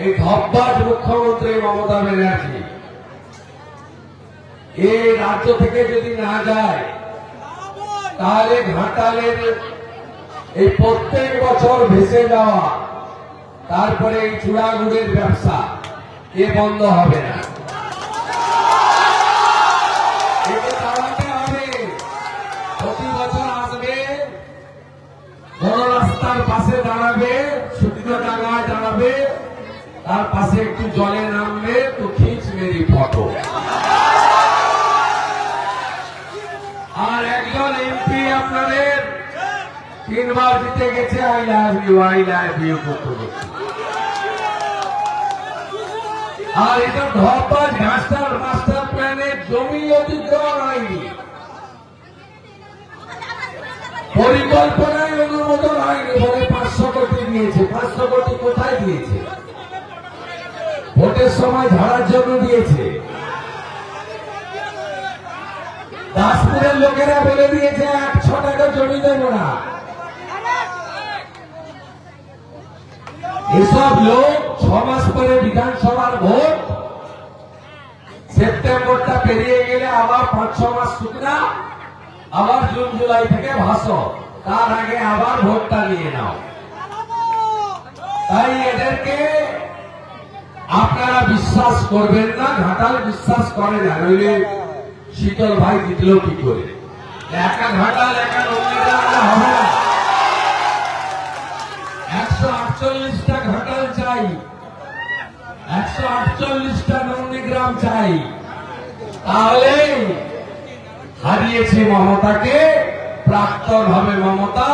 এই ধব্বাজ মুখ্যমন্ত্রী মমতা ব্যানার্জি এই রাজ্য থেকে যদি না যায় তাহলে ঘাটালের এই প্রত্যেক বছর ভেসে যাওয়া তারপরে এই চূড়াগুড়ের ব্যবসা এ বন্ধ হবে না। একে চালাতে হবে। প্রতি বছর আসবে, বড় রাস্তার পাশে দাঁড়াবে, শুকনো ডাঙায় দাঁড়াবে, তার পাশে একটু জলে নামবে, তো খিঁচ মেরি ফটো। আর একজন এমপি আপনাদের 3 বার জিতে গেছে, আই লাভ ইউ করতে। আর এটা ধব্বাজ ঘাটাল মাস্টার প্ল্যানের জমি অধিগ্রহণ হয়নি, পরিকল্পনায় অনুমোদন হয়নি বলে 500 কোটি দিয়েছে। 500 কোটি কোথায় দিয়েছে? ভোটের সময় ঝাড়ার জন্য দিয়েছে। দাসপুরের লোকেরা বলে দিয়েছে 100 টাকা জমি দেব না। এসব লোক 6 মাস পরে বিধানসভার ভোট, সেপ্টেম্বরটা পেরিয়ে গেলে আবার 5-6 মাস শুকনা, আবার জুন জুলাই থেকে ভাসো, তার আগে আবার ভোটটা নিয়ে নাও। তাই এদেরকে আপনারা বিশ্বাস করবেন না, ঘাটাল বিশ্বাস করে না। নইলে শীতল ভাই জিতলো কি করে? একা ঘাটাল একা নন্দীগ্রাম হবে না। 148টা ঘাটাল চাই, 148টা নন্দীগ্রাম চাই, তাহলে হারিয়েছে মমতাকে। প্রাক্তন হবে মমতা,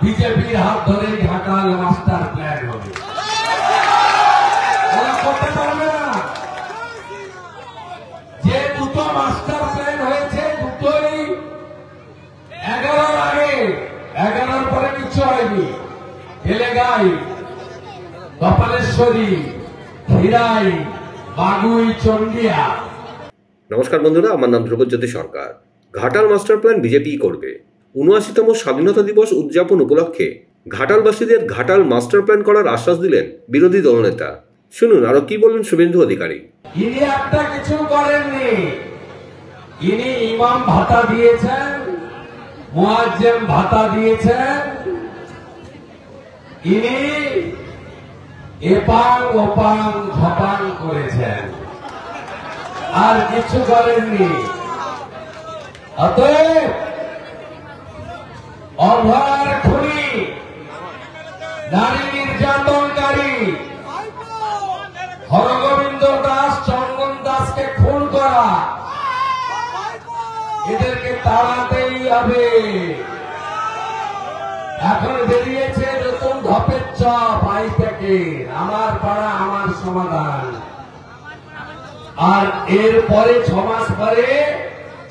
বিজেপির হাত ধরে ঘাটাল মাস্টার প্ল্যান হবে। ওরা করতে পারবে না। যে দুটো মাস্টার প্ল্যান হয়েছে, দুটোই 11-র আগে, 11-র পরে কিছু হয়নি। এলেগাই, কপালেশ্বরী, খিরাই, বাগুই, চন্ডিয়া। নমস্কার বন্ধুরা, আমার নাম ধ্রুবজ্যোতি সরকার। ঘাটাল মাস্টার প্ল্যান বিজেপি করবে। ৭৯তম স্বাধীনতা দিবস উদযাপন উপলক্ষে ঘাটালবাসীদের ঘাটাল মাস্টার প্ল্যান করার আশ্বাস দিলেন বিরোধী দলনেতা। শুনুন আরো কি বললেন শুভেন্দু অধিকারী। ইনি একটা কিছু করেননি। ইনি ইমাম ভাতা দিয়েছেন, মুয়াজ্জেম ভাতা দিয়েছেন, ইনি এপাং ওপাং ঝপাং করেছেন, আর কিছু করেননি। অতএব অভয়ার খুনি, নারী নির্যাতনকারী হরগোবিন্দ দাস, চন্দন দাসকে খুন করা, এদেরকে তাড়াতেই হবে। এখন বেরিয়েছে নতুন ধপের চপ, আই প্যাকেট, আমার পাড়া আমার সমাধান। আর এরপরে 6 মাস পরে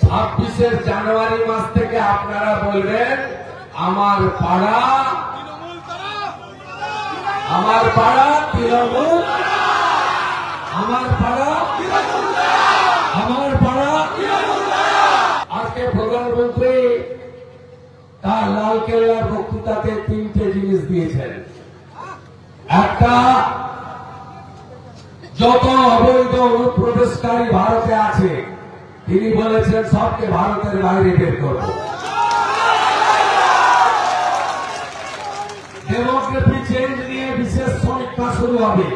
26 জানুয়ারি মাস থেকে আপনারা বলবেন আমার পাড়া, আমার পাড়া তৃণমূল, আমার পাড়া, আমার পাড়া। আজকে প্রধানমন্ত্রী তার লালকেল্লার বক্তৃতাতে 3টে জিনিস দিয়েছেন। একটা, যত অবৈধ অনুপ্রবেশকারী ভারতে আছে তিনি বলেছেন সবকে ভারতের বাইরে বের করব। ডেমোগ্রাফি চেঞ্জ নিয়ে বিশেষ সমীক্ষা শুরু হবে।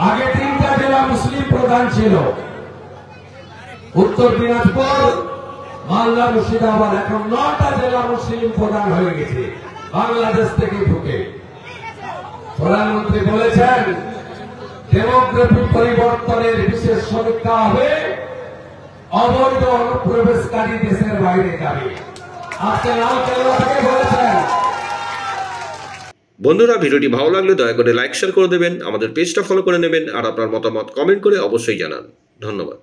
আগে 3টা জেলা মুসলিম প্রধান ছিল, উত্তর দিনাজপুর, মালদা, মুর্শিদাবাদ। এখন 9টা জেলা মুসলিম প্রধান হয়ে গেছে বাংলাদেশ থেকে ঢুকে। প্রধানমন্ত্রী বলেছেন ডেমোগ্রাফি পরিবর্তনের বিশেষ সমীক্ষা হবে, অবৈধ অনুপ্রবেশকারী দেশের বাইরে যাবে। আজকে লালকেল্লা থেকে বলেছেন। বন্ধুরা, ভিডিওটি ভালো লাগলে দয়া করে লাইক শেয়ার করে দেবেন, আমাদের পেজটা ফলো করে নেবেন, আর আপনার মতামত কমেন্ট করে অবশ্যই জানান। ধন্যবাদ।